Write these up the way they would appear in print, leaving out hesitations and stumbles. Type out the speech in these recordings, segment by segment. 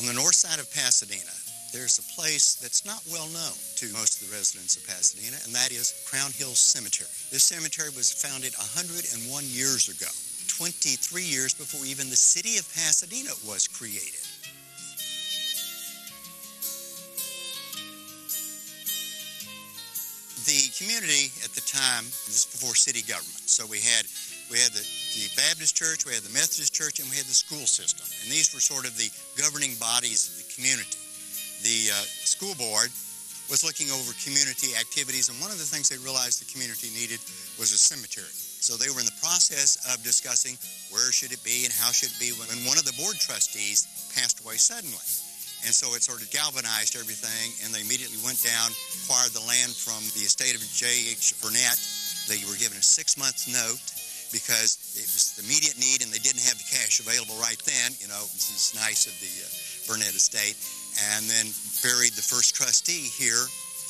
On the north side of Pasadena, there's a place that's not well known to most of the residents of Pasadena, and that is Crown Hill Cemetery. This cemetery was founded 101 years ago, 23 years before even the city of Pasadena was created. The community at the time, this is before city government, so we had the Baptist church, we had the Methodist church, and we had the school system. And these were sort of the governing bodies of the community. The school board was looking over community activities, and one of the things they realized the community needed was a cemetery. So they were in the process of discussing where should it be and how should it be when one of the board trustees passed away suddenly. And so it sort of galvanized everything, and they immediately went down, acquired the land from the estate of J.H. Burnett. They were given a 6-month note because it was the immediate need and they didn't have the cash available right then. You know, this is nice of the Burnett estate. And then buried the first trustee here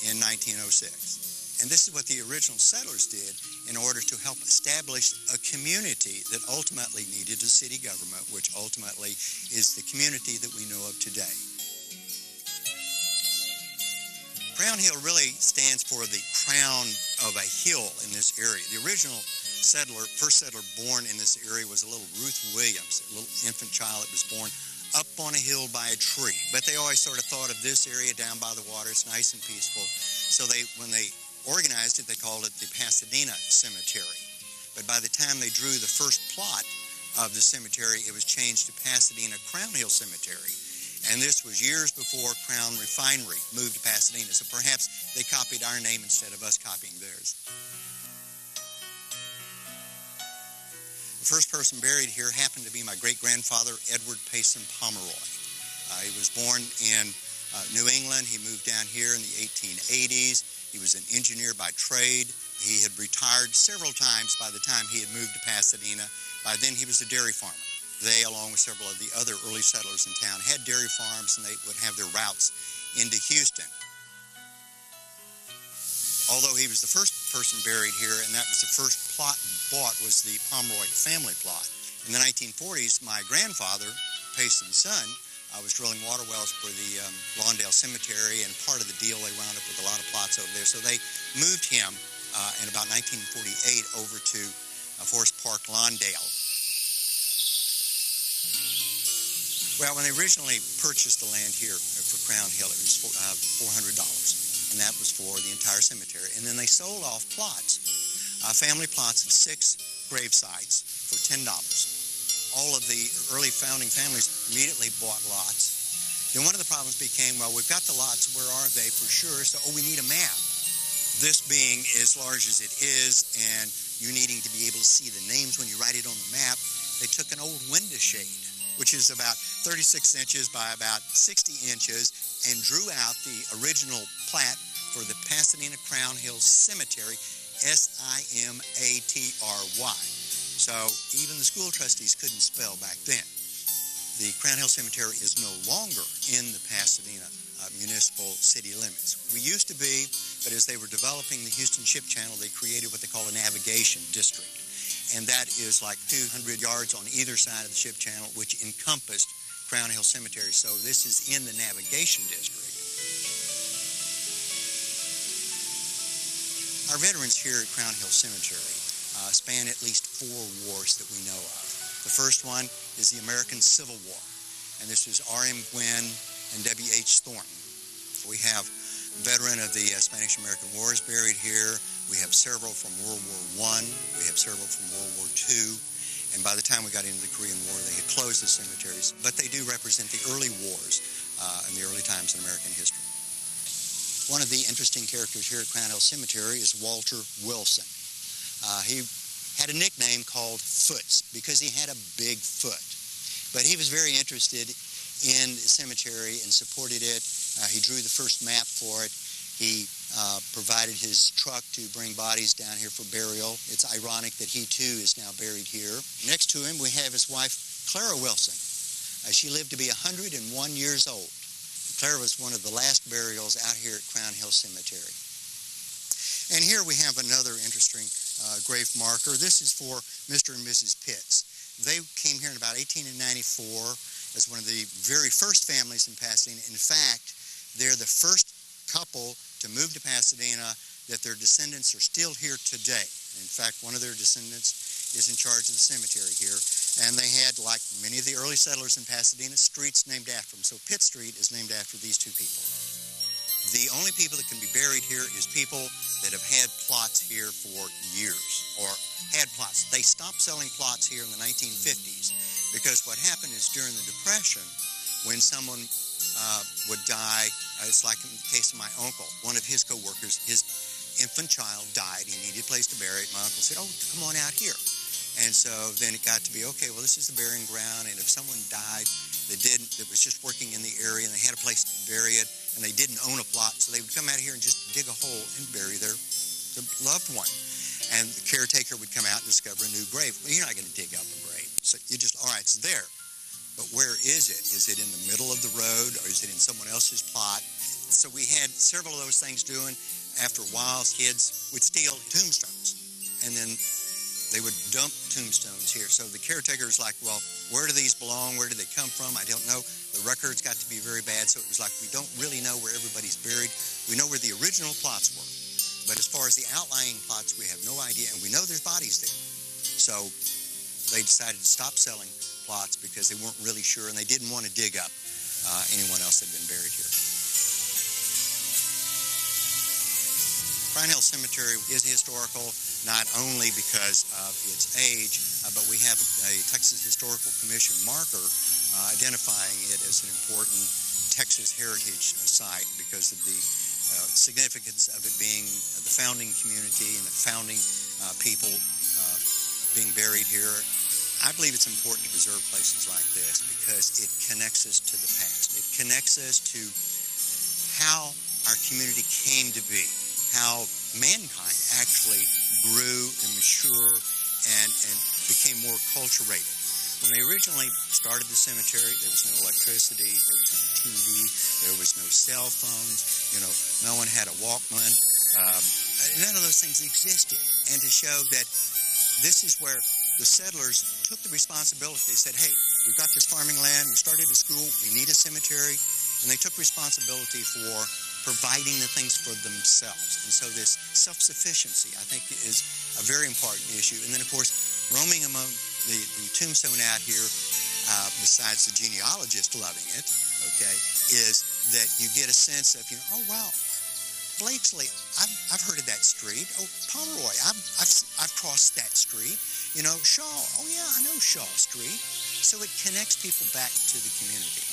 in 1906. And this is what the original settlers did in order to help establish a community that ultimately needed a city government, which ultimately is the community that we know of today. Crown Hill really stands for the crown of a hill in this area. The original first settler born in this area was a little Ruth Williams, a little infant child that was born up on a hill by a tree. But they always sort of thought of this area down by the water. It's nice and peaceful. So when they organized it, they called it the Pasadena Cemetery. But by the time they drew the first plot of the cemetery, it was changed to Pasadena Crown Hill Cemetery. And this was years before Crown Refinery moved to Pasadena. So perhaps they copied our name instead of us copying theirs. The first person buried here happened to be my great-grandfather, Edward Payson Pomeroy. He was born in New England. He moved down here in the 1880s. He was an engineer by trade. He had retired several times by the time he had moved to Pasadena. By then, he was a dairy farmer. They, along with several of the other early settlers in town, had dairy farms, and they would have their routes into Houston. Although he was the first person buried here, and that was the first plot bought, was the Pomeroy family plot. In the 1940s, my grandfather, Payson's son, was drilling water wells for the Lawndale Cemetery, and part of the deal, they wound up with a lot of plots over there. So they moved him in about 1948 over to Forest Park, Lawndale. Well, when they originally purchased the land here for Crown Hill, it was $400, and that was for the entire cemetery. And then they sold off plots, family plots of 6 grave sites for $10. All of the early founding families immediately bought lots. Then one of the problems became, well, we've got the lots, where are they for sure? So, we need a map. This being as large as it is, and you needing to be able to see the names when you write it on the map, they took an old window shade, which is about 36 inches by about 60 inches, and drew out the original plat for the Pasadena Crown Hill Cemetery, Simatry. So even the school trustees couldn't spell back then. The Crown Hill Cemetery is no longer in the Pasadena municipal city limits. We used to be, but as they were developing the Houston Ship Channel, they created what they call a navigation district. And that is like 200 yards on either side of the ship channel, which encompassed Crown Hill Cemetery. So this is in the navigation district. Our veterans here at Crown Hill Cemetery span at least 4 wars that we know of. The first one is the American Civil War, and this is R.M. Gwynn and W.H. Thornton. We have a veteran of the Spanish-American Wars buried here. We have several from World War I. We have several from World War II. And by the time we got into the Korean War, they had closed the cemeteries. But they do represent the early wars in the early times in American history. One of the interesting characters here at Crown Hill Cemetery is Walter Wilson. He had a nickname called Foots because he had a big foot. But he was very interested in the cemetery and supported it. He drew the first map for it. He provided his truck to bring bodies down here for burial. It's ironic that he, too, is now buried here. Next to him, we have his wife, Clara Wilson. She lived to be 101 years old. Clara was one of the last burials out here at Crown Hill Cemetery. And here we have another interesting grave marker. This is for Mr. and Mrs. Pitts. They came here in about 1894, as one of the very first families in Pasadena. In fact, they're the first couple to move to Pasadena that their descendants are still here today. In fact, one of their descendants is in charge of the cemetery here, and they had, like many of the early settlers in Pasadena, streets named after them. So Pitt Street is named after these two people. The only people that can be buried here is people that have had plots here for years, or had plots. They stopped selling plots here in the 1950s because what happened is during the Depression, when someone would die, it's like in the case of my uncle, one of his co-workers, his infant child died. He needed a place to bury it. My uncle said, "Oh, come on out here." And so then it got to be, okay, well, this is the burying ground, and if someone died that was just working in the area and they had a place to bury it and they didn't own a plot, so they would come out here and just dig a hole and bury their loved one. And the caretaker would come out and discover a new grave. Well, you're not going to dig up a grave. So you just, all right, it's there. But where is it? Is it in the middle of the road, or is it in someone else's plot? So we had several of those things doing. After a while, kids would steal tombstones, and then they would dump tombstones here. So the caretaker's like, well, where do these belong? Where do they come from? I don't know. The records got to be very bad, so it was like we don't really know where everybody's buried. We know where the original plots were, but as far as the outlying plots, we have no idea, and we know there's bodies there. So they decided to stop selling plots because they weren't really sure, and they didn't want to dig up anyone else that had been buried here. Crown Hill Cemetery is historical, not only because of its age, but we have a Texas Historical Commission marker identifying it as an important Texas heritage site because of the significance of it being the founding community and the founding people being buried here. I believe it's important to preserve places like this because it connects us to the past. It connects us to how our community came to be, how mankind actually grew and matured and became more culturated. When they originally started the cemetery, there was no electricity, there was no TV, there was no cell phones, no one had a Walkman. None of those things existed. And to show that this is where the settlers took the responsibility. They said, hey, we've got this farming land, we started a school, we need a cemetery, and they took responsibility for providing the things for themselves. And so this self-sufficiency, I think, is a very important issue. And then, of course, roaming among the tombstone out here, besides the genealogist loving it, okay, is that you get a sense of, oh, wow, Blakesley, I've heard of that street. Oh, Pomeroy, I've crossed that street. Shaw, oh, yeah, I know Shaw Street. So it connects people back to the community.